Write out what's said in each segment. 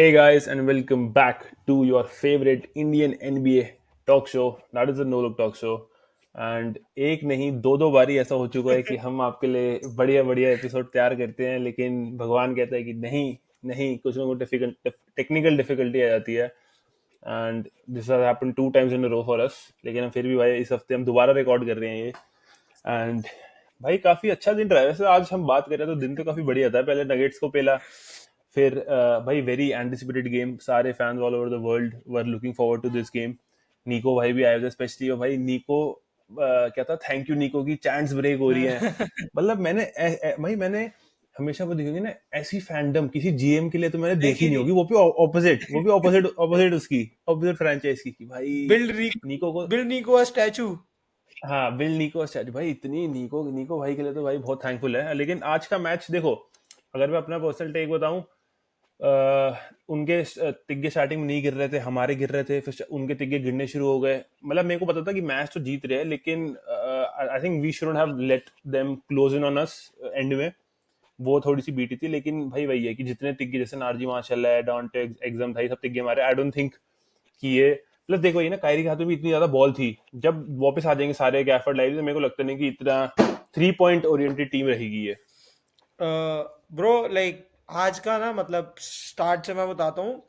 Hey guys, and welcome back to your favorite Indian NBA talk show. That is the No Look Talk Show. And एक नहीं दो दो बारी ऐसा हो चुका है कि हम आपके लिए बढ़िया बढ़िया एपिसोड तैयार करते हैं, लेकिन भगवान कहता है कि नहीं नहीं, कुछ ना कुछ टेक्निकल डिफिकल्टी आ जाती है. And this has happened 2 times in a row for us. लेकिन हम फिर भी भाई इस हफ्ते हम दोबारा रिकॉर्ड कर रहे हैं ये. एंड भाई काफी अच्छा दिन रहा है वैसे. आज हम बात कर रहे हैं तो दिन तो काफी बढ़िया था. पहले नगेट्स को पेला, फिर भाई वेरी एंटिसिपेटेड गेम. सारे fans all over the world were looking forward to this game. Nico भाई भी आए थे स्पेशली. और भाई नीको क्या था, थैंक यू नीको की चैंट्स ब्रेक हो रही हैं. मतलब मैंने हमेशा वो देखोगे ना, ऐसी फैंडम किसी जीएम के लिए तो मैंने देखी नहीं होगी. वो भी ऑपोजिट उसकी ऑपोजिट फ्रेंचाइज की भाई. नीको को बिल्ड नीको स्टैचू. हाँ, बिल नीको स्टैचू भाई. इतनी नीको नीको भाई के लिए तो भाई बहुत थैंकफुल है. लेकिन आज का मैच देखो, अगर मैं अपना पर्सनल टेक बताऊं, उनके तिग्गे स्टार्टिंग में नहीं गिर रहे थे, हमारे गिर रहे थे. फिर उनके तिग्गे गिरने शुरू हो गए. मतलब मेरे को पता था कि मैच तो जीत रहे हैं, लेकिन I think we shouldn't have let them close in on us and में. वो थोड़ी सी बीटी थी. लेकिन भाई वही है कि जितने तिग्गे जैसे नारजी माशाल्लाह है, डॉन्टे एग्जाम था, सब तिग्गे हमारे. आई डोंट थिंक कि ये प्लस देखो ये ना, कायरी के हाथ में भी इतनी ज्यादा बॉल थी. जब वापस आ जाएंगे सारे गैफर्ड लाइव, तो मेरे को लगता नहीं कि इतना 3 पॉइंट ओरिएंटेड टीम रहेगी ये. ब्रो लाइक आज का ना मतलब स्टार्ट से मैं बताता हूँ,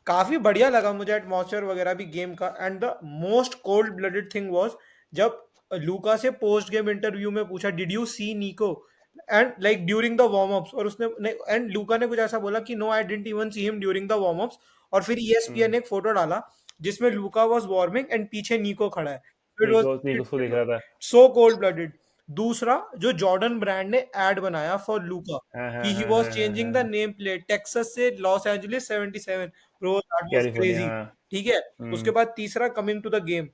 काफी बढ़िया लगा मुझे एटमॉस्फेयर वगैरह भी गेम का. And the most cold blooded thing was जब लूका से पोस्ट गेम इंटरव्यू में पूछा did you see Nico and like during the warm ups, और उसने एंड लूका ने कुछ ऐसा बोला कि no I didn't even see him during the warm ups. और फिर ईएसपीएन ने एक फोटो डाला जिसमें लूका वाज वार्मिंग एंड पीछे नीको खड़ा है. इट वाज नीको नीको उसको देख रहा था. So cold blooded. दूसरा, जो जॉर्डन ब्रांड ने एड बनाया फॉर लूका हाँ हाँ कि ही हाँ वाज हाँ हाँ चेंजिंग द हाँ. नेम प्लेट टेक्सास से Los Angeles 77. Bro that was California, crazy. हाँ. ठीक है. उसके हम्म. बाद तीसरा, coming to the game,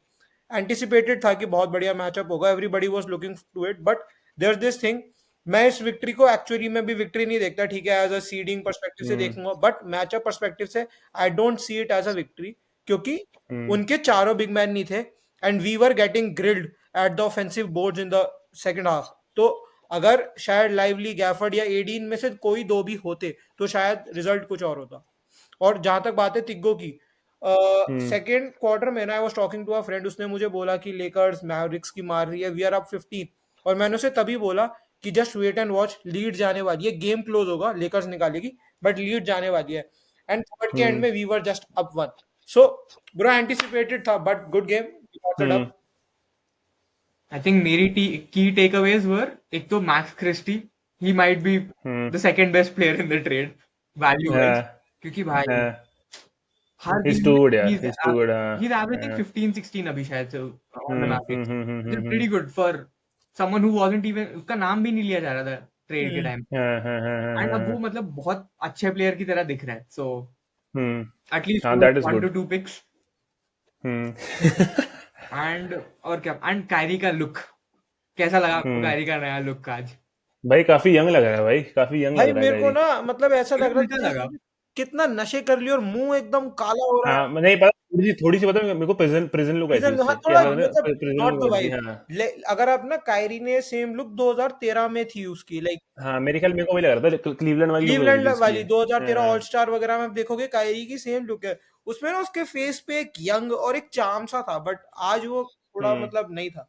anticipated था कि बहुत बढ़िया मैचअप होगा. Everybody was looking to it. But there this thing, मैं इस विक्ट्री को एक्चुअली में भी विक्ट्री नहीं देखता. ठीक है, एज अ सीडिंग परस्पेक्टिव से हम्म. देखूंगा, बट मैचअप परस्पेक्टिव से I don't see it as a victory. क्योंकि हम्म. उनके चारों बिग मैन नहीं थे and we were getting grilled at the offensive boards in the second half. तो अगर शायद लाइवली, गैफर्ड या एडी में से कोई दो भी होते तो शायद रिजल्ट कुछ और होता. और जहां तक बात है तिग्गो की, हम्म. सेकेंड क्वार्टर में ना I was talking to a friend, उसने मुझे बोला कि लेकर्स मैवरिक्स की मार रही है, वी आर अप 15. और मैंने उसे तभी बोला कि just wait and watch, lead जाने वाली है, गेम क्लोज होगा, लेकर्स निकालेगी, बट लीड जाने वाली है. एंड थर्ड के एंड हम्म. में we were just up 1. So बुरा एंटिसिपेटेड था, but good game. Hmm. I think मेरी की टेकअवेज वर, एक तो Max Christie, he might be hmm. The second best player in the trade value हाँ वाइज. क्योंकि भाई हाँ. हर He's गेम too में good यार. He's too good. हाँ. ही इज एवरेजिंग हाँ. 15-16 अभी शायद से on the Mavericks. It is hmm. Pretty good for someone who wasn't even, उसका नाम भी नहीं लिया जा रहा था ट्रेड के टाइम. हाँ हाँ हाँ हाँ एंड अब वो हाँ. मतलब बहुत अच्छे प्लेयर की तरह दिख रहा है. सो हम्म. एटलीस्ट हाँ, वो that is one two good. Two picks. Hmm. And और क्या, एंड कायरी का लुक कैसा लगा आपको? हम्म. कायरी का नया लुक आज भाई काफी यंग लग रहा है भाई. काफी यंग लग भाई रहा है मेरे को कैरी. ना मतलब ऐसा लग एकदम रहा उल्टा था लगा. जैसे कितना नशे कर लिया और मुंह एकदम काला हो रहा है. हाँ, मैं नहीं पता. थोड़ी सी पता है मेरे को. प्रिजन लुक आई थी हाँ उससे. थोड़ा क्या मतलब प्रिजन नॉट लुक द आई थी. वाइब. हाँ अगर आप ना, कायरी ने सेम लुक 2013 में थी उसकी, लाइक हाँ, मेरे ख्याल मेरे को वही लग रहा था. क्लीवलेंड वाली लुक लग रही क्लीवलैंड थी उसकी. वाली 2013 हाँ. ऑल स्टार वगैरह में आप देखोगे कायरी की सेम लुक है. उसमें ना उसके फेस पे एक यंग और एक चार्म सा था, बट आज वो थोड़ा हम्म. मतलब नहीं था.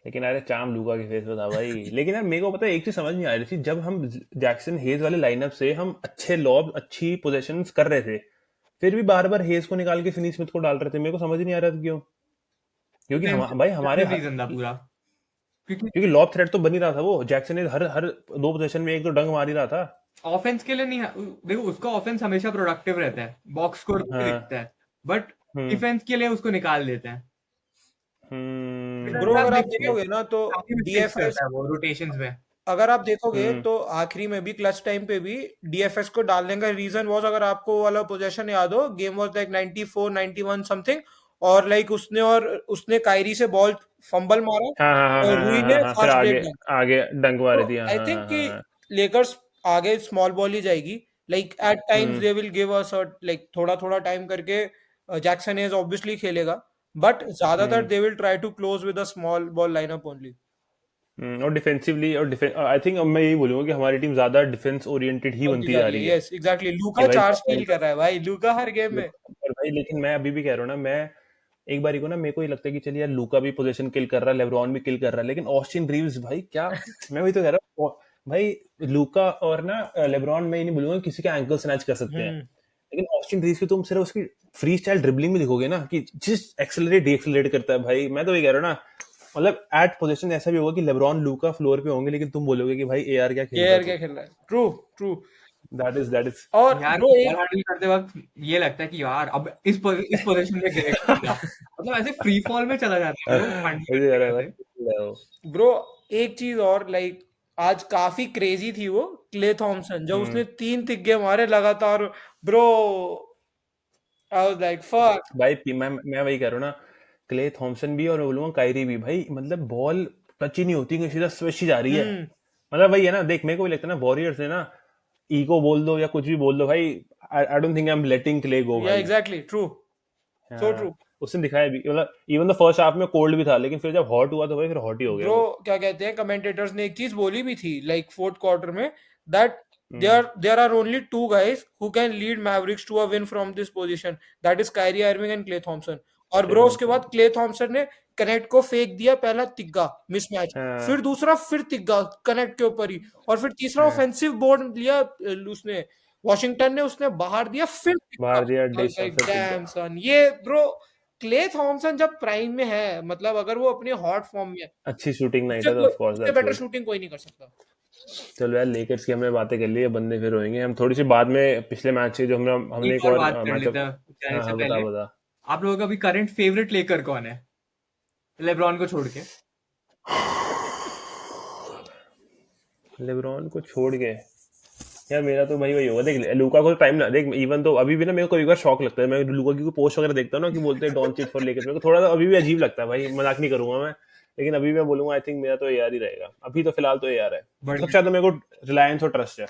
लेकिन अरे चाम लूका के फेस पे था भाई. लेकिन यार मेरे को पता है एक चीज समझ नहीं आ रही थी. जब हम जैक्सन हेज वाले लाइनअप से हम अच्छे लॉब अच्छी पोजेशंस कर रहे थे, फिर भी बार बार हेज को निकाल के फिनी स्मिथ को डाल रहे थे. मेरे को समझ ही नहीं आ रहा था क्यों. क्योंकि भाई हमारे डिफेंसिव रीजन था पूरा. क्योंकि क्योंकि लॉब थ्रेट तो बन ही रहा था. वो जैक्सन हेज हर हर दो पोजीशन में एक तो डंक मार ही रहा था. ऑफेंस के लिए नहीं, देखो उसका ऑफेंस हमेशा प्रोडक्टिव रहता है, बॉक्स स्कोर भी हाँ. दिखता है, बट हम्म. डिफेंस के लिए उसको निकाल देते हैं. ब्रो डिफेंस आप अगर आप देखोगे देखोगे ना तो काफी मिस्टेक्स डीएफएस, करता है वो रोटेशंस में. अगर आप देखोगे हम्म. तो आखिरी में भी क्लच टाइम पे भी डीएफएस को डालने का रीजन वाज, अगर आपको वो वाला पोजीशन याद हो, गेम वाज लाइक 94 91 समथिंग, और लाइक उसने कायरी से बॉल फंबल मारा हाँ हाँ हाँ और हाँ रुई हाँ ने हाँ हाँ. फिर फास्ट ब्रेक आगे डाला. आगे डंक तो मारी थी. हाँ आई हाँ थिंक हाँ कि हाँ. लेकर्स आगे स्मॉल बॉल ही जाएगी. Like eight times hmm. They will give us like थोड़ा थोड़ा टाइम करके. जैक्सन एज ऑब्वियसली खेलेगा, बट ज्यादातर hmm. They will try to close with a small ball lineup only. और डिफेंसिवली और आई थिंक अब मैं यही बोलूंगा कि हमारी टीम ज्यादा डिफेंस ओरिएंटेड ही बनती बनती जा जा रही है, रही है यस एग्जैक्टली। कि लूका भाई 4 स्टील कर रहा है भाई, लूका हर गेम में। और भाई लेकिन मैं अभी भी कह रहा हूँ ना, मैं एक बारी को ना मेरे को ये लगता है कि चलिए यार लूका भी पोजीशन किल कर रहा है, लेब्रॉन भी किल कर रहा है, लेकिन ऑस्टिन रीव्स भाई क्या, मैं वही तो कह रहा हूँ भाई, लूका और ना लेब्रॉन, मैं ये नहीं बोलूंगा किसी का एंकल स्नैच कर सकते हैं, हम्म लेकिन ऑस्टिन रीव्स की तुम सिर्फ उसकी फ्री स्टाइल ड्रिबलिंग में दिखोगे ना कि जिस एक्सेलरेट डीएक्सेलरेट करता है भाई, मैं तो ये कह रहा हूँ ना, मतलब एट पोजीशन ऐसा भी होगा कि लेब्रॉन लूका फ्लोर पे होंगे लेकिन तुम बोलोगे कि भाई एआर क्या खेल ये रहा है यार क्या तू। खेल रहा है, ट्रू ट्रू। दैट इज और यार ब्रो बॉल एक हैंडल करते वक्त ये लगता है कि यार अब इस पोजीशन में गिरेगा बंदा, मतलब ऐसे फ्री फॉल में चला जाता है वो हैंडल वही करते कह रहा है करते। भाई। ब्रो एक चीज और लाइक, आज काफी क्रेजी थी वो क्ले थॉमसन जब उसने हम्म 3 तिग्गे मारे लगातार। Bro I was like fuck. भाई मैं वही कह रहा हूँ ना, क्ले थॉमसन भी और मैं बोलूंगा कायरी भी भाई, मतलब बॉल टच ही नहीं होती कि सीधा स्विश ही जा रही है, हम्म मतलब वही है ना, देख मेरे को भी लगता है ना वॉरियर्स है ना, ईगो बोल दो या कुछ भी बोल दो भाई, I don't think I am letting Clay go या भाई। Exactly true, so true. उसने दिखाया भी, मतलब इवन द फर्स्ट हाफ में कोल्ड भी था, लेकिन फिर जब हॉट हुआ तो भाई फिर हॉट ही हो गया ब्रो वो। क्या कहते हैं, कमेंटेटर्स ने एक चीज बोली भी थी लाइक फोर्थ क्वार्टर में, that hmm, there are only 2 guys who can lead Mavericks to a win from this position, that is Kyrie Irving and Klay Thompson. और क्ले ब्रो उसके थॉमसन। बाद क्ले थॉमसन ने connect को फेंक दिया, पहला Tigga mismatch, हाँ फिर दूसरा फिर तिग्गा कनेक्ट के ऊपर ही, और फिर तीसरा हाँ, ऑफेंसिव बोर्ड लिया उसने वॉशिंगटन ने, उसने बाहर दिया फिर तिग्गा। बाहर दिया डिश और लाइक फिर टिक डैम गया। सन ये ब्रो, क्ले थॉमसन जब प्राइम में है, मतलब अगर वो अपने हॉट फॉर्म में है, अच्छी शूटिंग नाइट उससे है तो कोई ऑफ कोर्स उससे दैट्स बेटर गुड। शूटिंग कोई नहीं कर सकता। चलो यार लेकर्स की हमने बातें कर ली है, बंदे फिर रोएंगे हम थोड़ी सी बाद में, पिछले मैच से जो हमने हमने एक एक और और बात कर मैचअप। लेते हैं जाने हाँ से हाँ बता पहले, बता। आप लोगों का भी करंट फेवरेट लेकर कौन है, लेब्रॉन को छोड़ के? लेब्रॉन को छोड़ के यार मेरा तो भाई वही होगा, देख लूका को टाइम ना देख, इवन तो अभी भी ना मेरे को कभी बार शौक लगता है, मैं लूका की पोस्ट वगैरह देखता हूँ ना कि बोलते हैं डोंट चिट फॉर लेकर्स, मेरे को थोड़ा सा अभी भी अजीब लगता है भाई, मजाक नहीं करूंगा मैं, लेकिन अभी मैं बोलूंगा आई थिंक मेरा तो एआर ही रहेगा, अभी तो फिलहाल तो एआर है, सबसे बढ़िया। ज्यादा मेरे को रिलायंस और ट्रस्ट है।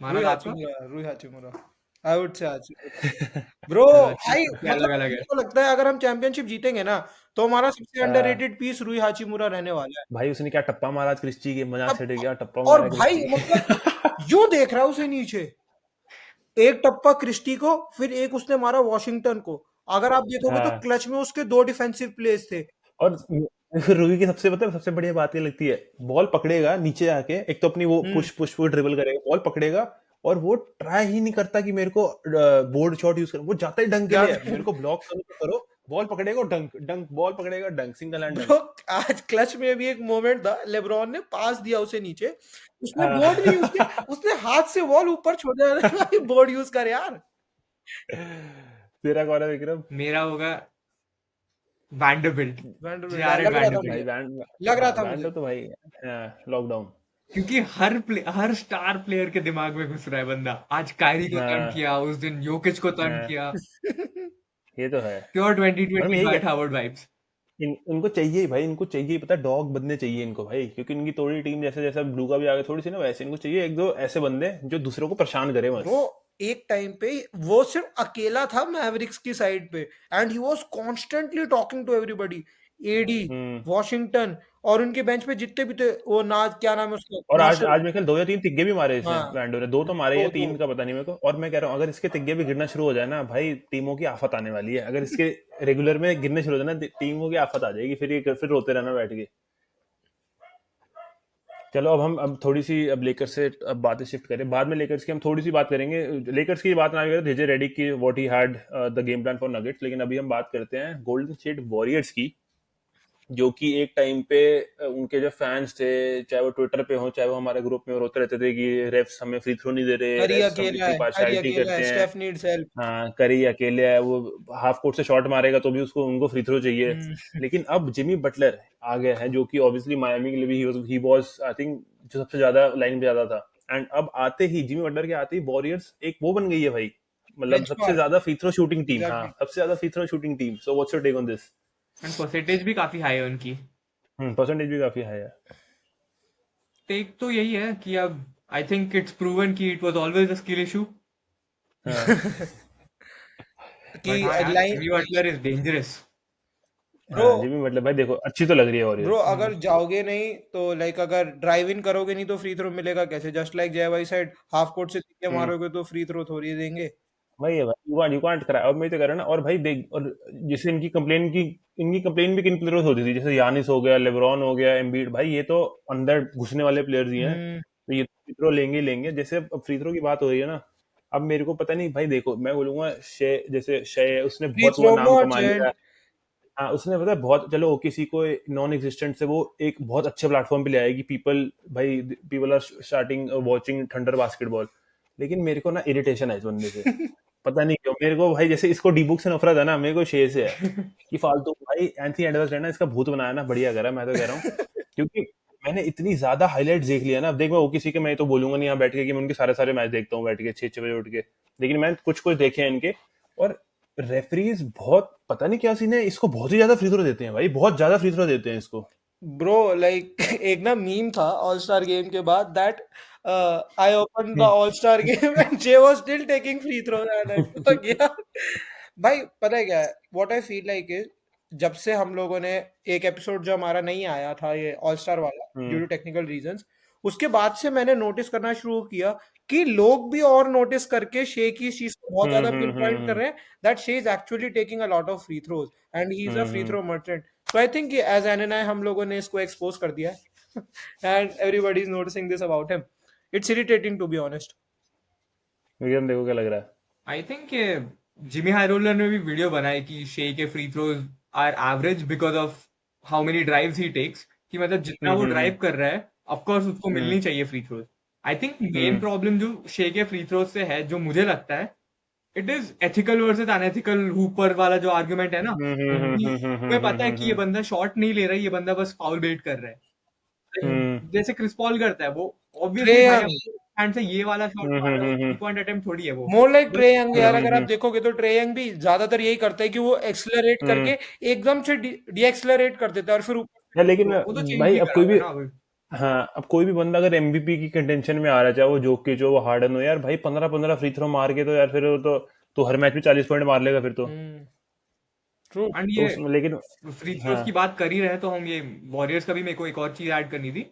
मानक आपका? रुई हाचिमुरा आई वुड से हाचिमुरा। ब्रो भाई सबके अलग मतलब अलग मेरे है। को लगता है अगर हम चैंपियनशिप जीतेंगे ना, तो हमारा सबसे आ, अंडररेटेड पीस रुई हाचिमुरा रहने वाला है। भाई उसने क्या टप्पा मारा आज क्रिस्टी के, मजाक अब से गया टप्पा और मारा भाई क्रिस्टी मतलब के। यूं देख रहा है उसे नीचे, एक टप्पा क्रिस्टी को, फिर एक उसने मारा वॉशिंगटन को। अगर आप देखोगे तो हाँ क्लच में उसके 2 डिफेंसिव प्लेस थे। और रूही की सबसे पता है सबसे बढ़िया बात ये लगती है, बॉल पकड़ेगा नीचे आके, एक तो अपनी वो हम्म पुश पुश पुश ड्रिबल करेगा, बॉल पकड़ेगा और वो ट्राई ही नहीं करता कि मेरे को बोर्ड शॉट यूज कर, वो जाता ही डंक के लिए है, मेरे को ब्लॉक करो तो करो, बॉल पकड़ेगा डंक डंक, बॉल पकड़ेगा डंक, सिंगल हैंड ब्रो डंक। आज क्लच में भी एक मोमेंट था, लेब्रॉन ने पास दिया उसे नीचे, उसने हाँ। बोर्ड नहीं यूज किया, उसने हाथ से बॉल ऊपर छोड़ दिया। बोर्ड यूज कर यार। तेरा कौन है विक्रम? मेरा होगा वैंडरबिल्ट, वैंडरबिल्ट जेआरएड लग रहा था भाई मुझे, वैंडरबिल्ट। वैंड, लग रहा हाँ था मुझे। वैंडो तो भाई लॉकडाउन। क्योंकि हर स्टार प्लेयर के दिमाग में घुस रहा है बंदा, आज कायरी को तंग हाँ किया, उस दिन योकिच को तंग हाँ, किया। ये तो है। प्योर और मैं 2020 यही Dwight Howard वाइब्स। इनको चाहिए भाई, इनको चाहिए पता, डॉग बंदे चाहिए इनको भाई, क्योंकि इनकी थोड़ी टीम जैसे जैसे ब्लू का भी आ गया थोड़ी सी ना, वैसे इनको चाहिए एक दो ऐसे बंदे जो दूसरों को परेशान करे बस। ब्रो एक टाइम पे वो सिर्फ अकेला था मैवरिक्स की साइड पे, and he was constantly talking to everybody, Eddie, hmm. Washington, और उनके बेंच पे जितने भी थे, वो नाज क्या नाम है उसका, और आज मार्शल। आज मेरे ख्याल 2 या 3 तिग्गे भी मारे इसने, हाँ वैंडो ने 2 तो मारे ही दो है, दो 3 का पता नहीं मेरे को, और मैं कह रहा हूँ अगर इसके तिग्गे भी गिरना शुरू हो जाए ना भाई, टीमों की आफत आने वाली है, अगर इसके रेगुलर में गिरने शुरू हो जाए ना, टीमों की आफत आ जाएगी, फिर ये फिर रोते रहना बैठ के। चलो अब थोड़ी सी अब लेकर्स से अब बातें शिफ्ट करें, बाद में लेकर्स की हम थोड़ी सी बात करेंगे, लेकर्स की बात ना करें जेजे रेडिक की, what he had the game plan for nuggets, लेकिन अभी हम बात करते हैं गोल्डन स्टेट वॉरियर्स की, जो कि एक टाइम पे उनके जो फैंस थे, चाहे वो ट्विटर पे हो चाहे वो हमारे ग्रुप में रोते रहते थे कि रेफ्स हमें फ्री थ्रो नहीं दे रहे, रेफ्स हम इतनी करी पार्शियलिटी अकेला है, करते हैं। Steph needs help. हाँ करी अकेले है वो, हाफ कोर्ट से शॉट मारेगा तो भी उसको उनको फ्री थ्रो चाहिए, हम्म लेकिन अब जिमी बटलर आ गया है, जो कि ऑब्वियसली मायामी के लिए भी ही वाज आई थिंक जो सबसे ज्यादा लाइन पे ज्यादा था, एंड अब आते ही जिमी बटलर के आते ही वॉरियर्स एक वो बन गई है भाई, मतलब सबसे बेंचमार्क, ज्यादा फ्री थ्रो शूटिंग टीम, हाँ एग्जैक्टली। सबसे ज्यादा free throw shooting team, so what's your take on this? And percentage भी काफी हाई है उनकी। परसेंटेज भी काफी हाई है। टेक तो यही है कि अब आई थिंक इट्स प्रूवन कि it was always a skill issue. हाँ कि बट हाँ यार, line Jimmy Butler is dangerous. Bro हाँ जिमी बटलर भाई देखो अच्छी तो लग रही है ब्रो वॉरियर्स। अगर जाओगे नहीं तो लाइक अगर ड्राइव इन करोगे नहीं तो फ्री थ्रो मिलेगा कैसे? जस्ट लाइक जय भाई साइड हाफ कोर्ट से तीन हम्म मारोगे तो फ्री थ्रो थोड़ी देंगे। भाई है भाई यू कांट करा, अब मैं तो कह रहा हूं ना। और भाई देख, और जैसे इनकी कंप्लेन भी किन प्लेयर्स होती थी, जैसे यानिस हो गया, लेब्रॉन हो गया, एम्बिड, भाई ये तो अंदर घुसने वाले प्लेयर्स ही हैं, हम्म। तो ये फ्री थ्रो लेंगे ही लेंगे। जैसे अब फ्री थ्रो की बात हो रही है ना, अब मेरे को पता नहीं भाई, देखो मैं बोलूंगा जैसे शे उसने फ्री बहुत वो थ्रो नाम कमा लिया। मर्चेंट। हाँ उसने पता है बहुत, चलो ओकेसी को नॉन एग्जिस्टेंट से वो एक बहुत अच्छे प्लेटफॉर्म पे ले आएगी, पीपल भाई people are starting watching Thunder basketball. लेकिन मेरे को ना इरिटेशन है इस बंदे से, पता नहीं क्यों मेरे को भाई। जैसे इसको डीबुक से नफरत है ना, मेरे को शेर से है कि फालतू भाई। एंथनी एडवर्स ने ना इसका भूत बनाया ना, बढ़िया करा, मैं तो कह रहा हूँ। क्योंकि मैंने इतनी ज्यादा हाईलाइट्स देख लिया ना। अब देख मैं ओकेसी के, मैं तो बोलूंगा नहीं यहाँ बैठ के कि मैं उनके सारे सारे मैच देखता हूँ बैठ के 6 6 बजे उठ के, लेकिन मैं कुछ कुछ देखे हैं इनके। और रेफरीज बहुत पता नहीं क्या सीन है, इसको बहुत ही ज्यादा फ्री थ्रो देते हैं भाई, बहुत ज्यादा फ्री थ्रो देते हैं इसको। ब्रो लाइक एक ना मीम था ऑल स्टार गेम के बाद that I open the hmm all star game and J was still taking free throw and I thought यार भाई पता है क्या है what I feel like is जब से हम लोगों ने एक एपिसोड जो हमारा नहीं आया था ये ऑल स्टार वाला due hmm to technical reasons उसके बाद से मैंने नोटिस करना शुरू किया कि लोग भी और नोटिस करके शे की इस चीज को बहुत ज्यादा पिन पॉइंट कर रहे हैं that Shai is actually taking a lot of free throws and he is a free hmm. Throw merchant. तो I think as an an I हम लोगों ने इसको एक्सपोज कर दिया है and everybody is noticing this about him. It's irritating to be honest. Vikram देखो क्या लग रहा है। आई थिंक जिमी हाइरोलर ने भी वीडियो बनाई कि शे के free throws are average because of how many drives he takes, कि मतलब जितना वो ड्राइव कर रहा है ऑफ कोर्स उसको हम्म मिलनी चाहिए free throws. I think main hmm problem जो शे के फ्री थ्रोज से है, जो मुझे लगता है, it is ethical versus unethical Hooper वाला जो आर्गुमेंट है ना, कि तुम्हें पता है कि ये बंदा शॉट नहीं ले रहा है, ये बंदा बस फाउल बेट कर रहा है। हम्म जैसे क्रिस पॉल करता है वो, ट्रे ऑब्वियसली भाई यंग अपने हैंड से ये वाला शॉट मार रहा है, हम्म थ्री पॉइंट अटेम्प्ट थोड़ी है वो। मोर लाइक बस ट्रे यंग यार अगर आप हम्म देखोगे तो ट्रे यंग भी ज्यादातर यही करता है कि वो एक्सलरेट हम्म। करके एकदम से डीएक्सलरेट कर देता है और फिर ऊपर यार लेकिन वो तो चेंज भाई भी अब करा कोई हुआ भी, है ना अभी। हाँ अब कोई भी बंदा अगर एमवीपी की कंटेंशन में आ रहा है, चाहे वो जोकिच हो वो हार्डन हो, यार भाई 15 15 फ्री थ्रो मार के तो यार फिर वो तो हर मैच में 40 पॉइंट मार लेगा फिर तो। हम्म ट्रू। एंड तो ये उसमें लेकिन, फ्री थ्रोज हाँ की बात कर ही रहे हैं, तो हम ये वॉरियर्स का भी मेरे को एक और चीज ऐड करनी थी।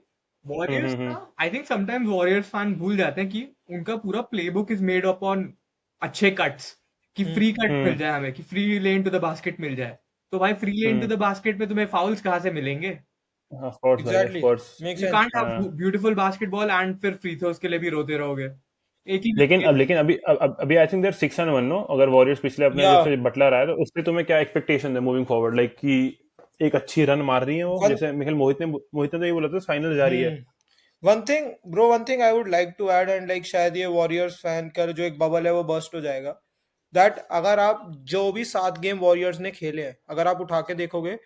Warriors hmm. ना, I think sometimes Warriors fan भूल जाते हैं कि उनका पूरा playbook is made up on अच्छे कट्स, कि हम्म फ्री कट मिल हम्म जाए हमें, कि free lane to the basket मिल जाए। तो भाई free lane to hmm. The basket में तुम्हें फाउल्स कहाँ से मिलेंगे? ऑफ कोर्स भाई of exactly course. Make you sense. Can't have हाँ ब्यूटीफुल बास्केटबॉल एंड फिर फ्री थ्रोज के लिए भी रोते रहोगे एक ही लेकिन अभी आई थिंक देर 6-1 नो, अगर वॉरियर्स पिछले अपने या जब से बटलर आया तो उससे तुम्हें क्या एक्सपेक्टेशन है मूविंग फॉरवर्ड, लाइक कि एक अच्छी रन मार रही है वो, वन जैसे मिखिल मोहित ने तो ये बोला था फाइनल जा रही है। One thing bro one thing I would like to add and like शायद ये वॉरियर्स फैन का जो एक बबल है वो बर्स्ट हो जाएगा दैट अगर आप जो भी 7 गेम वॉरियर्स ने खेले हैं अगर आप उठा के देखोगे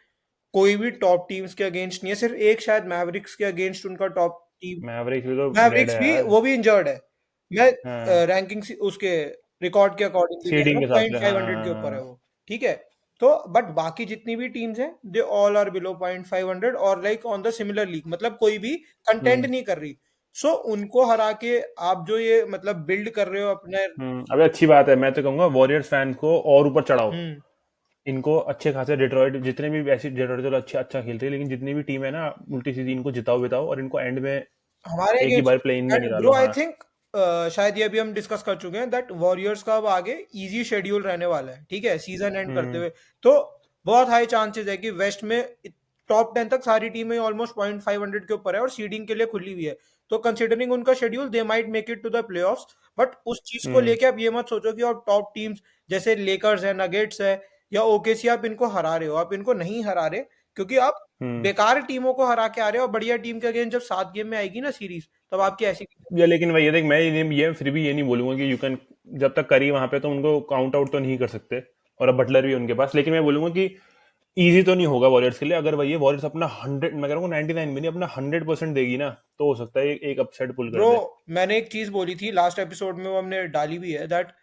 कोई भी टॉप टीम्स के अगेंस्ट नहीं है। सिर्फ एक शायद मैवरिक्स के अगेंस्ट उनका टॉप टीम मैवरिक्स भी तो डेड मैवरिक्स है भी यार। वो भी इंजर्ड है। मैं हाँ रैंकिंग उसके रिकॉर्ड के अकॉर्डिंग भी कह रहा सीडिंग हूँ के हिसाब पॉइंट से, फाइव हंड्रेड के ऊपर है हाँ। वो। ठीक है। तो बट बाकी जितनी भी टीम्स हैं they all are below point 500 और like on the similar league मतलब कोई भी कंटेंट नहीं कर रही। सो उनको हरा के आप जो ये मतलब बिल्ड कर रहे हो अपने। अबे अच्छी बात है, मैं तो कहूंगा वॉरियर्स फैन को और ऊपर चढ़ाओ। हम्म इनको अच्छे खासे डिट्रॉइट जितने भी, ऐसी डिट्रॉइट चलो अच्छा अच्छा खेल रही है, लेकिन जितनी भी टीम है ना उल्टी सीधी, इनको जिताओ बिताओ और इनको एंड में हमारे एक ही अगेंस्ट। बार प्ले इन में एंड ब्रो निकालो। आई हाँ थिंक शायद ये भी हम डिस्कस कर चुके हैं दैट वॉरियर्स का अब आगे इजी शेड्यूल रहने वाला है ठीक है सीजन एंड करते हम्म हुए। तो बहुत हाई चांसेस है कि वेस्ट में टॉप 10 तक सारी टीमें ऑलमोस्ट पॉइंट 500 के ऊपर है और सीडिंग के लिए खुली हुई है। तो कंसिडरिंग उनका schedule they might make it to the playoffs. But उस चीज को हम्म लेके आप ये मत सोचो कि आप टॉप टीम्स जैसे लेकर्स है नगेट्स है या ओकेसी आप इनको हरा रहे हो। आप इनको नहीं हरा रहे क्योंकि आप हम्म। बेकार टीमों को हरा के आ रहे हो और बढ़िया टीम के अगेंस्ट जब 7 गेम में आएगी ना सीरीज तब आपकी ऐसी। या लेकिन भाई ये देख, मैं ये फिर भी ये नहीं बोलूंगा कि यू कैन, जब तक करी वहां पे तो उनको काउंट आउट तो नहीं कर सकते। और अब बटलर भी है उनके पास, लेकिन मैं बोलूंगा कि इजी तो नहीं होगा वॉरियर्स के लिए। अगर भाई ये वॉरियर्स अपना 100, मैं कह रहा हूँ 99 में नहीं, अपना 100% देगी ना, तो हो सकता है एक अपसेट पुल कर ब्रो दे। मैंने एक चीज बोली थी लास्ट एपिसोड में वो हमने डाली भी है दैट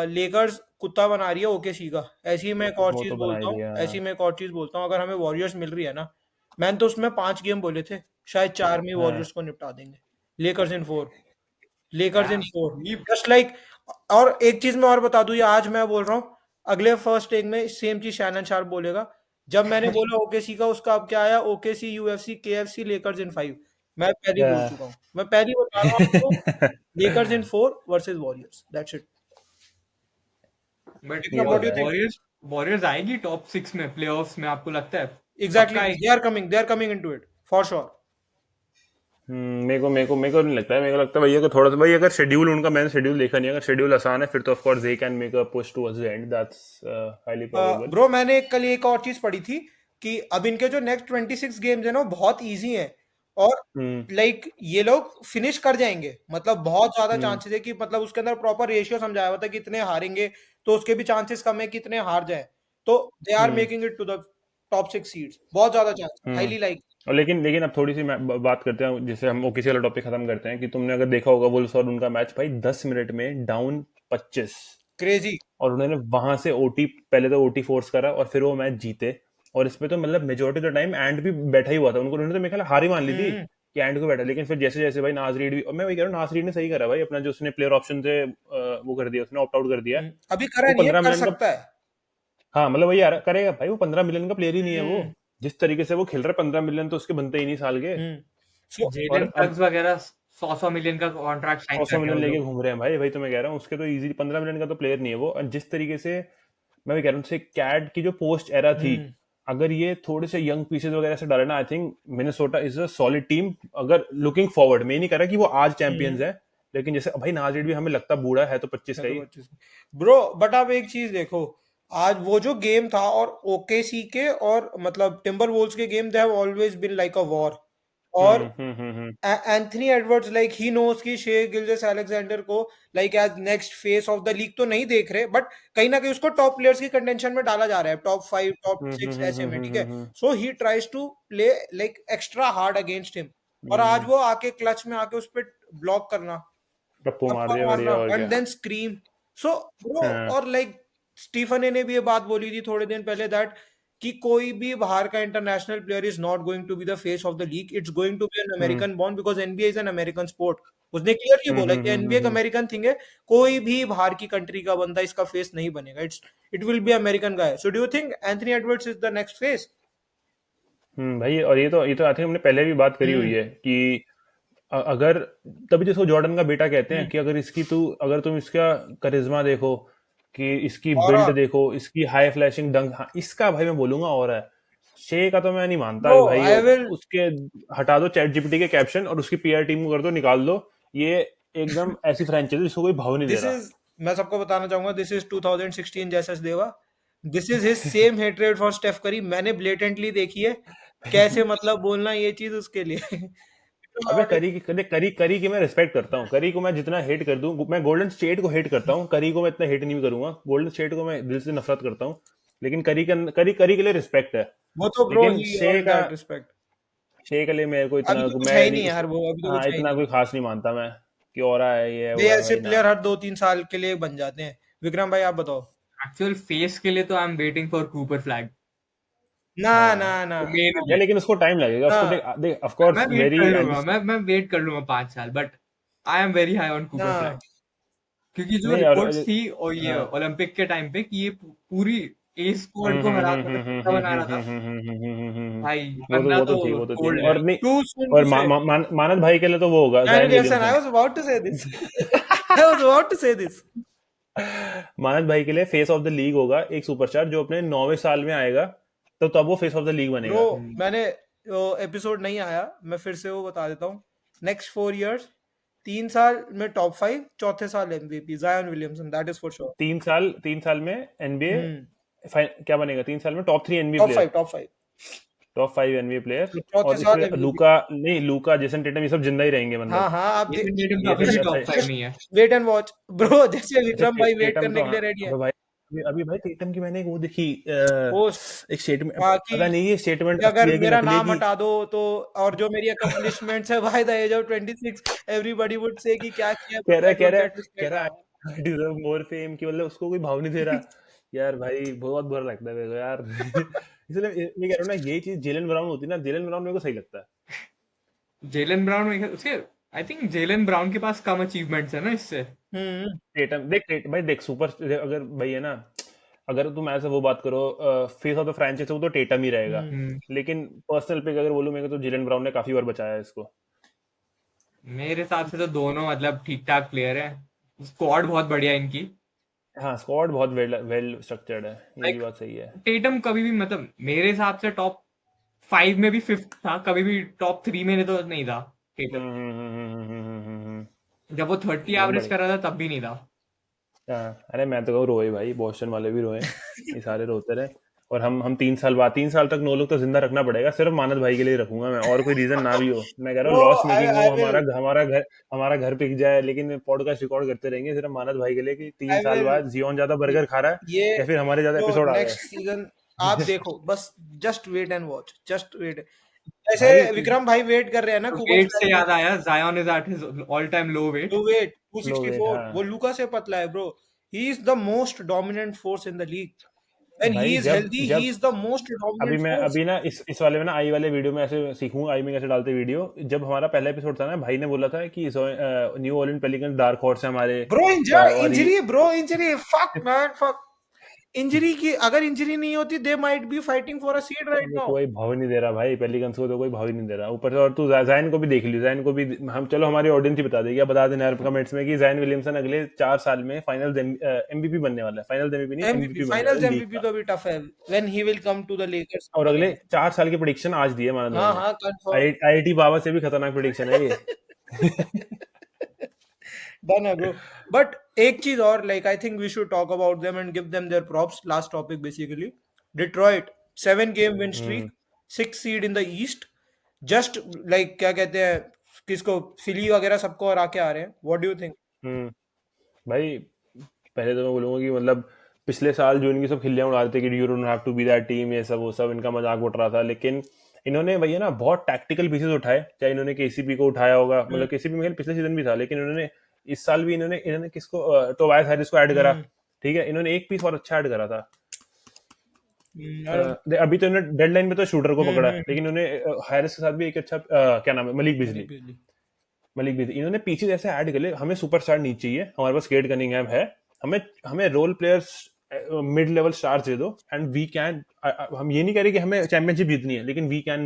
लेकर्स कुत्ता बना रही है ओकेसी का। ऐसी ही मैं एक और वो चीज तो बना ही बोलता हूँ दिया। ऐसी मैं एक और चीज बोलता हूँ अगर हमें वॉरियर्स मिल रही है ना मैंने तो उसमें 5 गेम बोले थे शायद 4 में हाँ वॉरियर्स को निपटा देंगे। Lakers in 4। लेकर्स इन 4 ये जस्ट लाइक। और एक चीज मैं और बता दूं ये आज मैं बोल रहा हूँ अगले फर्स्ट टेक में सेम चीज शैनन शार्प बोलेगा जब मैंने बोला ओकेसी का, उसका अब क्या आया, ओकेसी यूएफसी केएफसी लेकर्स इन 5। मैं पहले ही बोल Yeah. चुका हूँ, मैं पहले ही बता रहा हूँ आपको, Lakers in 4 versus Warriors, that's it. But ये विक्रम, तो व्हाट डू यू है। थिंक? वॉरियर्स वॉरियर्स आएगी टॉप 6 में प्लेऑफ्स में, आपको लगता है? एग्जैक्टली, पक्का they are coming into it for sure. मेरे को नहीं लगता है। मेरे को लगता है भैया कि थोड़ा सा भाई, अगर शेड्यूल उनका, मैंने शेड्यूल देखा नहीं है, अगर शेड्यूल आसान है फिर तो of course they can make a push towards the end, that's highly probable. Bro मैंने कल एक और चीज पढ़ी थी कि अब इनके जो नेक्स्ट 26 गेम्स है ना, वो बहुत इजी हैं, और हम्म लाइक ये लोग फिनिश कर जाएंगे, मतलब बहुत ज्यादा हम्म चांसेस है कि, मतलब उसके अंदर प्रॉपर रेशियो समझाया हुआ था कि इतने हारेंगे तो उसके भी चांसेस कम है कि इतने हार जाए, तो they are hmm making it to the top 6 seeds, बहुत ज्यादा चांस, हम्म हाईली लाइक। और लेकिन अब थोड़ी सी बात करते हैं, जैसे हम ओकेसी वाला टॉपिक खत्म करते हैं, कि तुमने अगर देखा होगा वुल्व्स और उनका मैच, भाई 10 मिनट में डाउन 25, क्रेजी। और उन्होंने वहां से ओटी, पहले तो ओटी फोर्स करा और फिर वो मैच जीते। और इसमें तो मतलब majority of the time and भी बैठा ही हुआ था, उन्होंने तो मेरे ख्याल हार ही मान ली थी हम्म कि एंड को बैठा, लेकिन फिर जैसे जैसे भाई नाज रीड भी, और मैं वही कह रहा हूँ, नाज रीड ने सही करा भाई, अपना जो उसने प्लेयर ऑप्शन से वो कर दिया, उसने ऑप्ट आउट कर दिया। अभी करा वो नहीं है, 15 कर मिलियन का, सकता है। हाँ मतलब वही यार करेगा भाई, वो 15 मिलियन का प्लेयर ही नहीं है वो। हम्म जिस तरीके से वो खेल रहा है, 15 मिलियन तो उसके बनते ही नहीं साल के। हम्म सो जेलन और अब टग्स वगैरह 100 मिलियन का कॉन्ट्रैक्ट साइन 100 करते हैं मिलियन वो लेके लोग। घूम रहे हैं भाई, भाई तो मैं कह रहा हूँ उसके तो इजी 15 मिलियन का तो प्लेयर नहीं है वो। और जिस तरीके से मैं भी कह रहा हूँ, जैसे कैड की जो पोस्ट एरा थी, हम्म अगर ये थोड़े से यंग पीसेस वगैरह से डाले ना, I think Minnesota is a solid team. अगर लुकिंग फॉरवर्ड, मैं नहीं कह रहा कि वो आज चैंपियंस हम्म है, लेकिन जैसे भाई नाजिर भी हमें लगता बूढ़ा है तो 25 है का तो ही। 25। ब्रो बट आप एक चीज देखो, आज वो जो गेम था, और ओकेसी के और मतलब टिम्बर वोल्स के गेम, they have always been like a war. और हम्म। Anthony Edwards, like he knows कि शे गिल्जेस अलेक्जेंडर को like as next face of the league तो नहीं देख रहे, बट कहीं ना कहीं उसको टॉप प्लेयर्स की कंटेंशन में डाला जा रहा है, टॉप 5 टॉप 6 ऐसे में, ठीक है। Hmm. So he tries to play like extra hard against him, और आज वो आके क्लच में आके उस पर ब्लॉक करना, टप्पू मार टप्पा दिया मारना, बढ़िया, और एंड क्या। Then scream. सो ब्रो, हाँ और लाइक स्टीफन ने भी ये बात बोली थी थोड़े दिन पहले, दैट कि कोई भी बाहर का international player is not going to be the face of the league, it's going to be an hmm American born, because NBA is an American sport. उसने क्लियरली बोला कि एनबीए एक अमेरिकन थिंग है, कोई भी बाहर की कंट्री का बंदा इसका फेस नहीं बनेगा, it will be American guy. So do you think Anthony Edwards is the next face? भाई, और ये तो आई थिंक हमने पहले भी बात करी हुई हम्म है कि अगर, तभी जिसको जॉर्डन का बेटा कहते हैं, हम्म कि अगर तुम इसका करिश्मा देखो, कि इसकी और बिल्ड देखो, इसकी हाई फ्लैशिंग डंक, हाँ इसका भाई मैं बोलूंगा और है। शे का तो मैं नहीं मानता ब्रो कि भाई आई विल, उसके, हटा दो चैट जीपीटी के कैप्शन और उसकी पीआर टीम को कर दो, निकाल दो। ये एकदम ऐसी फ्रेंचाइजी जिसको कोई भाव नहीं दे दिस रहा। इज, मैं सबको बताना चाहूंगा, दिस इज 2016 जैसस देवा, this is his same hatred for Steph Curry, मैंने ब्लेटेंटली देखी है कैसे मतलब बोलना ये चीज उसके लिए। अबे करी की मैं रिस्पेक्ट करता हूँ, करी को मैं जितना हेट कर दूं, मैं गोल्डन स्टेट को हेट करता हूँ, करी को मैं इतना हेट नहीं करूंगा, गोल्डन स्टेट को मैं दिल से नफरत करता हूँ। लेकिन करी के लिए रिस्पेक्ट है। वो तो ब्रो लेकिन ही अर्न दैट रिस्पेक्ट। शे के लिए मेरे को अभी इतना, तो कुछ है मैं ही नहीं नहीं यार, इसको, वो अभी तो हाँ कुछ है ही इतना नहीं। कोई खास नहीं मानता मैं, कि और है ये है भाई वो है, ऐसे भाई ना। प्लेयर हर 2-3 साल के लिए बन जाते हैं। विक्रम भाई आप बताओ। एक्चुअल फेस के लिए तो I am waiting for Cooper flag. ना ना हाँ ना मेन ना या, लेकिन उसको टाइम लगेगा, ना उसको देख देख ऑफ कोर्स मैं वेट वेरी कर एंड। लूंगा, मैं वेट कर लूंगा 5 साल, but I am very high on ना कूपर फ्लैग। क्योंकि जो नहीं और रिपोर्ट्स थी और ये हाँ। ओलंपिक के टाइम पे कि ये पूरी ए स्क्वाड को हरा मतलब तगड़ा बना रहा था, भाई बंदा वो तो तो थी, वो तो थी, गोल्ड है। और नहीं। टू सून और टू से। मानद भाई के लिए तो वो होगा Zion जायन Williamson, I Williamson. was about to say this. I was about to say this. मानद भाई के लिए फेस ऑफ द लीग होगा एक सुपरस्टार, जो अपने 9वें साल में आएगा, तो तब वो face of the league bro बनेगा। मैंने एपिसोड नहीं आया, मैं फिर से वो बता देता हूँ। नेक्स्ट 4 इयर्स, 3 साल में टॉप 5, चौथे साल एमवीपी जायन Williamson, that is for sure. 3 साल में एनबीए हम्म क्या बनेगा, 3 साल में top 3 NBA top player, 5, top 5, top 5 NBA player. तो चौथे और साल इसमें एमवीपी। लूका नहीं, लूका जेसन टेटम ये सब जिंदा ही रहेंगे, हाँ मतलब हाँ, आप ये टेटम तो ये अभी सब भी ऐसा। टॉप 5 जस्ट नहीं है। वेट एंड वॉच ब्रो, जैसे अच्छा विक्रम भाई वेट टेटम करने तो के हाँ, लिए रेडी है। अबे भाई अभी भाई टेटम की मैंने एक वो देखी, पोस्ट एक स्टेटमेंट, बाकी, पता नहीं ये स्टेटमेंट कि अगर असली है कि मेरा नकली है नाम कि, हटा दो तो, और जो मेरी अकम्पलिशमेंट्स है by the age of 26, everybody would say कि क्या किया कह रहा बंदा, है कह डोंट रहा है गेट कह रिस्पेक्ट। रहा है आई डिजर्व मोर फेम, कि मतलब उसको कोई भाव नहीं दे रहा। यार भाई बहुत बुरा लगता है मेरे को यार। इसलिए मैं कह रहा हूँ ना, यही चीज जेलन ब्राउन होती है ना, जेलन ब्राउन मेरे को सही लगता है। जेलन ब्राउन उसके, आई थिंक जेलन ब्राउन के पास कम अचीवमेंट्स है ना इससे। हम्म टेटम देख, भाई देख सुपर, अगर भाई है ना, अगर तुम ऐसे वो बात करो फेस ऑफ द फ्रैंचाइज वो तो टेटम ही रहेगा, लेकिन पर्सनल पिक अगर बोलूं मेरे को तो जेलन ब्राउन ने काफी बार बचाया है इसको। मेरे हिसाब से तो दोनों मतलब ठीक ठाक प्लेयर है, स्क्वाड बहुत बढ़िया है इनकी। हाँ स्क्वाड बहुत वेल वेल स्ट्रक्चर्ड है, ये भी लाइक बात सही है। टेटम कभी भी मतलब मेरे हिसाब से टॉप 5 में भी फिफ्थ था, कभी भी टॉप 3 में तो नहीं था टेटम। जब वो 30 एकदम एवरेज बढ़िया। कर रहा था तब भी नहीं था। हाँ, अरे मैं तो कहूँ रोए भाई, बोस्टन वाले भी रोए, ये सारे रोते रहे। और हम 3 साल तक नो लोग तो जिंदा रखना पड़ेगा, सिर्फ मानद भाई के लिए रखूंगा मैं, और कोई रीजन ना भी हो। मैं कह रहा हूँ bro, loss I making I हो, विल हमारा घर पिक जाए, लेकिन पॉडकास्ट रिकॉर्ड करते रहेंगे सिर्फ मानद भाई के लिए कि तीन आई साल विल बाद जियोन ज्यादा बर्गर खा रहा है ये या फिर हमारे ज्यादा जो एपिसोड आ नेक्स्ट सीजन आप गए। देखो, बस just wait and watch, just wait. जैसे भाई विक्रम भाई वेट कर रहे हैं ना कूपर वेट से फ्लैग याद में, आया, Zion is at his all time low weight. To weight low weight, 264, हाँ वो लूका से पतला है bro. He is the most dominant force in the league, when he भाई इज जब हेल्दी ही जब is the most dominant force. अभी ना इस वाले में ना आई वाले वीडियो में ऐसे सीखूंगा आई में कैसे डालते वीडियो। जब हमारा पहला एपिसोड था ना, भाई ने बोला था कि new Orleans pelicans dark horse है हमारे, ब्रो और ये injury, bro injury, fuck man fuck. Injury की अगर इंजरी नहीं होती, they might be fighting for a seat right हमें नाउ। कोई भाव नहीं दे रहा भाई, पेलिकन्स को तो कोई भाव ही नहीं दे रहा ऊपर से। और तू जैन को भी देख ली, जैन को भी हम, चलो हमारी ऑडियंस ही बता देगी, अब बता देना यार कमेंट्स में कि जैन विलियमसन अगले 4 साल में फाइनल्स एमवीपी बनने वाला है, फाइनल्स एमवीपी नहीं एमवीपी, एमवीपी बनने वाला फाइनल्स है लीग एमवीपी का। तो भी टफ है when he will come to the Lakers. और अगले 4 साल की प्रेडिक्शन आज दी है मानद भाई हाँ ने। हाँ कंफर्म। आईआईटी बाबा से भी खतरनाक प्रेडिक्शन है ये। डन है ब्रो। बट एक चीज और, like I think we should talk about them and give them their props. Last topic basically, Detroit 7 game win streak, 6 seed in the East, just like क्या कहते हैं, किसको फिली वगैरह सबको हरा के आ रहे हैं। What do you think? Hmm भाई पहले तो मैं बोलूंगा कि मतलब पिछले साल जो इनकी सब खिल्लियां उड़ा रहे थे कि you don't have to be that team, ये सब वो सब इनका मजाक उठ रहा था, लेकिन इन्होंने भैया ना बहुत टैक्टिकल पीसेस उठाए। चाहे इन्होंने केसीपी को उठाया होगा, मतलब केसीपी में पिछले सीजन भी था, लेकिन इन्होंने इस साल भी इन्होंने किसको टोबायस हैरिस को ऐड करा। ठीक है, इन्होंने एक पीस और अच्छा ऐड करा था। अभी तो इन्होंने डेडलाइन में तो शूटर को पकड़ा, लेकिन इन्होंने हैरिस के साथ भी एक अच्छा क्या नाम है, मलिक बिजली। इन्होंने पीछे ऐसे ऐड कर ले। हमें सुपरस्टार नहीं चाहिए, हमारे पास केट कनिंघम है, हमें हमें role players mid level stars दे दो एंड वी कैन। हम ये नहीं कह रहे कि हमें चैंपियनशिप जीतनी है, लेकिन we can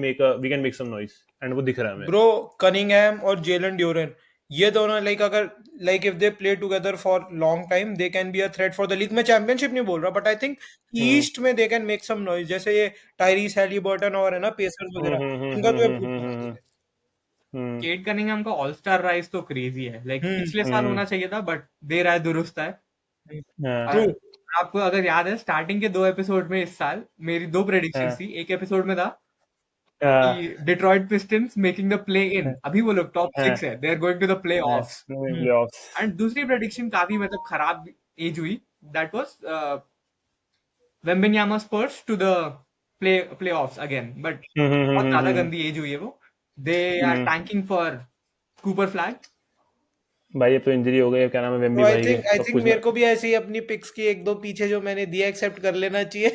make some noise, and वो दिख रहा है हमें। ब्रो कनिंघम और जेलन ड्यूरन, ये दोनों लाइक अगर like if they play together for long time, they can be a threat for the league. मैं चैंपियनशिप नहीं बोल रहा, बट आई थिंक ईस्ट में they can make some noise. जैसे ये टायरीस हैलिबर्टन और है ना पेसर्स वगैरह, इनका तो ये भूत मार देंगे। केट कनिंघम का ऑल स्टार राइज तो क्रेजी है, लाइक पिछले साल होना चाहिए था बट देर आए दुरुस्त है। ट्रू। आपको अगर याद है स्टार्टिंग के 2 एपिसोड में इस साल मेरी 2 प्रेडिक्शंस थी। एक एपिसोड में था कि Detroit Pistons making the play in, अभी वो लोग टॉप 6 है, they are going to the playoffs. And दूसरी प्रेडिक्शन काफी मतलब खराब एज हुई, that was Wembanyama Spurs to the playoffs again, but बहुत ज्यादा गंदी एज हुई है वो। They are tanking for Cooper Flagg. भाई अब तो इंजरी हो गई, क्या नाम है तो वेम्बी भाई के, आई सब थिंक कुछ ना। मेरे को भी ऐसे ही अपनी पिक्स की एक दो पीछे जो मैंने दिया एक्सेप्ट कर लेना चाहिए।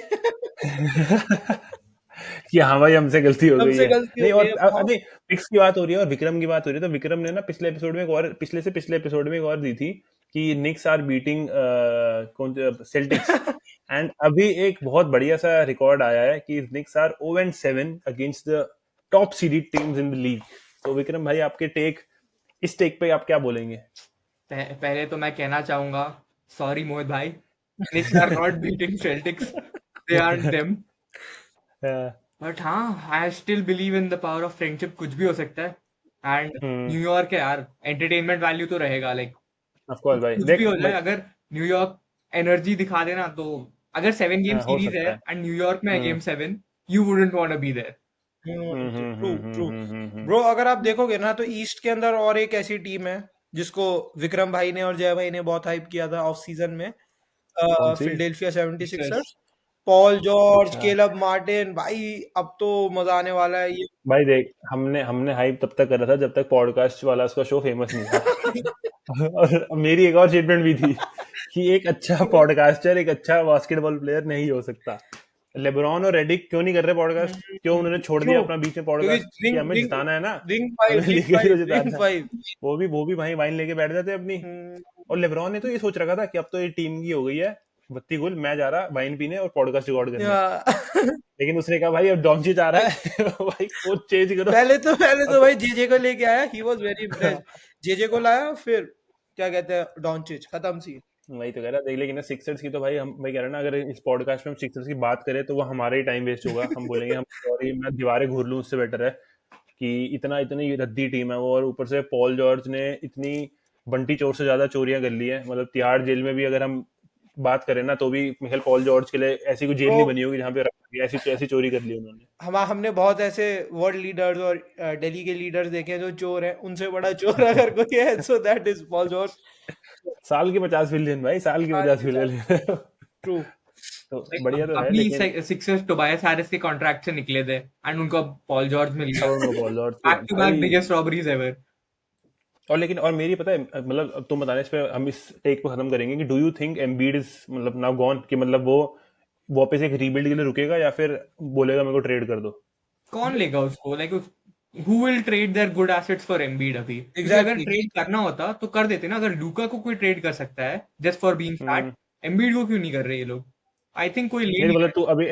कि हाँ भाई हमसे गलती हो गई हमसे है। गलती हो नहीं, गई और है बहुत। नहीं, पिक्स की बात हो रही है और विक्रम की बात हो रही है, तो विक्रम ने ना पिछले एपिसोड में एक और, पिछले एपिसोड में एक और दी थी कि निक्स आर बीटिंग कौन सेल्टिक्स। एंड अभी एक बहुत बढ़िया सा रिकॉर्ड आया है कि Knicks are 0-7 against the top seeded teams in the league. तो विक्रम भाई आपके इस टेक पे आप क्या बोलेंगे? पहले तो मैं कहना चाहूंगा, सॉरी मोहित भाई, Knicks are not beating Celtics, they aren't them. But हाँ, I still believe in the power of friendship, कुछ भी हो सकता है। एंड न्यूयॉर्क है यार, एंटरटेनमेंट वैल्यू तो रहेगा, लाइक ऑफ कोर्स भाई, कुछ भी देख हो जाए, भाई, अगर न्यूयॉर्क एनर्जी दिखा देना तो। अगर 7 गेम हो सीरीज है सकता है। एंड न्यूयॉर्क में game 7, you wouldn't want to be there. True true. Bro अगर आप देखोगे ना, तो ईस्ट के अंदर और एक ऐसी टीम है जिसको विक्रम भाई ने और जय भाई ने बहुत हाइप किया था ऑफ सीजन में, कौन सी? Philadelphia Sixers. 76ers। Paul George, अच्छा केलब मार्टिन, भाई अब तो मजा आने वाला है ये। भाई, देख हमने हमने हाइप तब तक करा था जब तक पॉडकास्ट वाला उसका शो फेमस नहीं था। और मेरी एक और स्टेटमेंट भी थी कि एक अच्छा पॉडकास्टर एक अच्छा बास्केटबॉल प्लेयर नहीं हो सकता। लेब्रॉन और रेडिक क्यों नहीं कर रहे पॉडकास्ट? क्यों उन्होंने छोड़ दिया क्यों? अपना बीच में क्योंकि पॉडकास्ट कि हमें जिताना है ना, हमें रिंग लीग ही तो फाइव जिताना है। फाइव। वो भी भाई वाइन लेके बैठ जाते अपनी। और लेब्रॉन ने तो ये सोच रखा था कि अब तो ये टीम की हो गई है, बत्ती गुल, मैं जा रहा वाइन पीने और पॉडकास्ट रिकॉर्ड करने। या लेकिन उसने कहा भाई अब डोंचिच आ रहा है भाई कोच चेंज करो। पहले अब तो तो भाई जेजे को लेके आया, he was very impressed. JJ को लाया, फिर क्या कहते हैं, डॉन्चिच, खत्म सीन। वही तो कह रहा देख, लेकिन ना सिक्सर्स की तो भाई हम वही कह रहे हैं ना, अगर इस पॉडकास्ट में हम सिक्सर्स की बात करें तो वो हमारा ही टाइम वेस्ट होगा। हम बोलेंगे हम सॉरी मैं दीवारें घूर लूं, उससे बेटर है कि इतनी रद्दी टीम है वो, और ऊपर से पॉल जॉर्ज ने इतनी बंटी चोर से ज्यादा चोरियां कर ली है। मतलब तिहाड़ जेल में भी अगर हम बात करें ना तो भी मिखेल पॉल जॉर्ज के लिए ऐसी कोई जेल ब्रो, नहीं बनी होगी जहाँ पे ऐसी ऐसी चोरी कर ली उन्होंने। हमने बहुत ऐसे वर्ल्ड लीडर्स और दिल्ली के लीडर्स देखे हैं जो चोर हैं, उनसे बड़ा चोर अगर कोई है so that is Paul George. साल के 50 बिलियन भाई, साल के 50 बिलियन ट्रू। तो Like, बढ़िया तो है अभी लेकिन सिक्सर्स टोबायस हैरिस के कॉन्ट्रैक्ट से निकले थे एंड उनको पॉल जॉर्ज मिल अब गया। उनको Paul George back to back भाई। Biggest robberies ever. और लेकिन और मेरी पता है मतलब, अब तुम बताने इस पे हम इस टेक को खत्म करेंगे कि do you think Embiid is मतलब नाउ गॉन, कि मतलब वो वापस एक रीबिल्ड के लिए रुकेगा या फिर बोलेगा मेरे को ट्रेड कर दो। कौन लेगा उसको? Like who will trade their good assets for Embiid अभी? क्योंकि अगर एग्जैक्टली। ट्रेड करना होता तो कर देते ना। अगर लूका को कोई ट्रेड कर सकता है just for being fat, hmm. Embiid को क्यों नहीं कर रहे ये लोग? आई थिंक कोई ले नहीं तो नहीं मतलब रहा तू अभी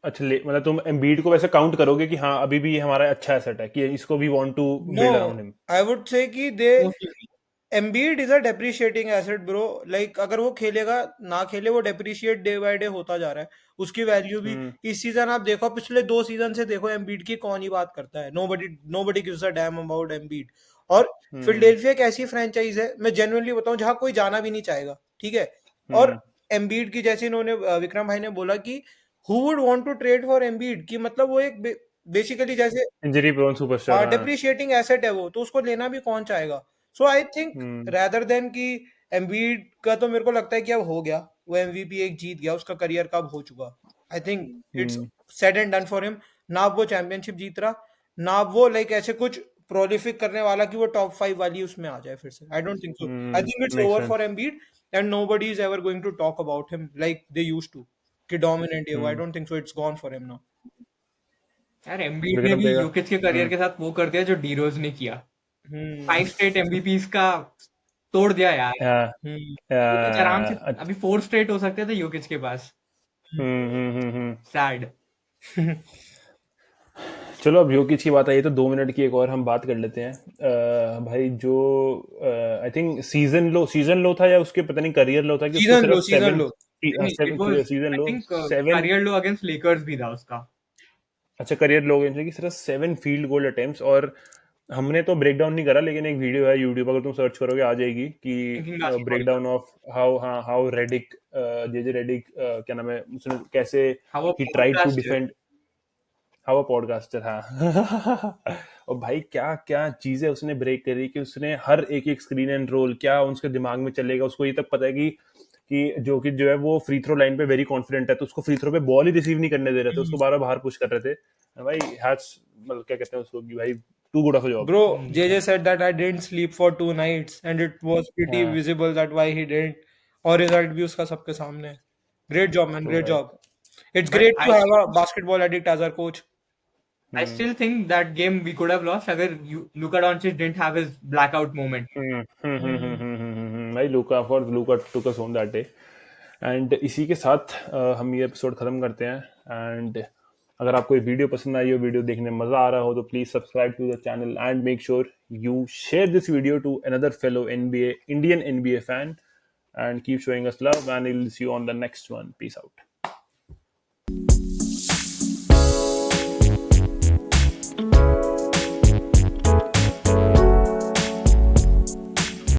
अच्छा मतलब तुम एम्बीड को वैसे काउंट करोगे कि हाँ अभी भी ये हमारा अच्छा एसेट है, कि इसको we want to no, build around him. I would say कि दे है। Mostly Embiid is a depreciating asset bro. Like अगर वो खेलेगा ना खेले, वो डेप्रिशिएट डे बाय डे होता जा रहा है। उसकी वैल्यू भी हम्म। इस सीजन आप देखो, पिछले 2 सीजन से देखो, एम्बीड की कौन ही बात करता है। Nobody gives a damn about Embiid. और हम्म। फिलडेल्फिया एक ऐसी फ्रेंचाइज है, मैं जेन्युइनली बताऊं, जहां कोई जाना भी नहीं चाहेगा, ठीक है। और हम्म। एम्बीड की, जैसे इन्होंने विक्रम भाई ने बोला कि who would want to trade for Embiid, की मतलब वो एक बेसिकली जैसे इंजरी प्रोन सुपरस्टार, हाँ। डेप्रिशिएटिंग एसेट है वो, तो उसको लेना भी कौन चाहेगा। So I think hmm. Rather than कि एम्बीड का, तो मेरे को लगता है कि अब हो गया, वो एमवीपी एक जीत गया, उसका करियर कब हो चुका। आई think it's hmm. Said and done for him. ना अब वो चैंपियनशिप जीत रहा, ना अब वो लाइक ऐसे कुछ प्रोलिफिक करने वाला कि वो टॉप 5 वाली उसमें आ जाए फिर से। I don't think so. I think it's make over sense. For Embiid and nobody is ever going to talk about him like they used to, कि डोमिनेंट है वो। I hmm. Don't think so, it's gone for him now. यार Embiid ने विक्रम भी देगा। योकिच के career के साथ वो कर दिया जो डी रोज ने किया। हम्म 5 स्ट्रेट एमवीपीज का तोड़ दिया यार। हाँ। हम्म योकिच आराम से अच्छा। अभी 4 स्ट्रेट हो सकते थे योकिच के पास। हम्म। सैड। चलो अब योकिच की बात आई है तो 2 मिनट की एक और हम बात कर लेते हैं। भाई जो आई थिंक सीजन लो था या उसके पता नहीं करियर लो था, कि उसको सीजन लो, सिर्फ season seven low. It was season I low think 7। Career low against Lakers भी था उसका। अच्छा करियर लो कि सिर्फ 7 फील्ड गोल अटेम्प्ट्स। और हमने तो ब्रेक डाउन नहीं करा, लेकिन एक वीडियो है यूट्यूब, अगर तुम सर्च करोगे आ जाएगी कि थिंकिंग ब्रेक बास्केटबॉल का। Down of how Redick, J Redick, क्या नाम है उसने कैसे how a he tried to podcaster. Defend, how a podcaster, हाँ और भाई क्या क्या चीजें उसने ब्रेक करी, कि उसने हर एक एक स्क्रीन एंड रोल क्या उसके दिमाग में चलेगा, उसको ये तक पता है कि जो है वो फ्री थ्रो लाइन पे वेरी कॉन्फिडेंट है, तो उसको फ्री थ्रो पे बॉल ही रिसीव नहीं करने दे रहे थे, उसको बार बार बाहर पुश कर रहे थे भाई। हैट्स मतलब क्या कहते हैं उसको कि भाई too good of a job. Bro, JJ said that I didn't sleep for 2 nights and it was pretty हाँ visible that why he didn't. और रिजल्ट भी उसका सबके सामने है। ग्रेट जॉब मैन, तो ग्रेट भाई। Job. It's but great to have a basketball addict as our coach. I hmm. Still think that game we could have lost अगर Luka Doncic didn't have his blackout moment. भाई Luka for Luka took us home that day. And इसी के साथ हम ये episode खत्म करते हैं। एंड अगर आपको ये वीडियो पसंद आई हो, वीडियो देखने में मजा आ रहा हो, तो please subscribe to the channel and make sure you share this video to another fellow NBA Indian NBA fan, and keep showing us love, and we'll see you on the next one. Peace out.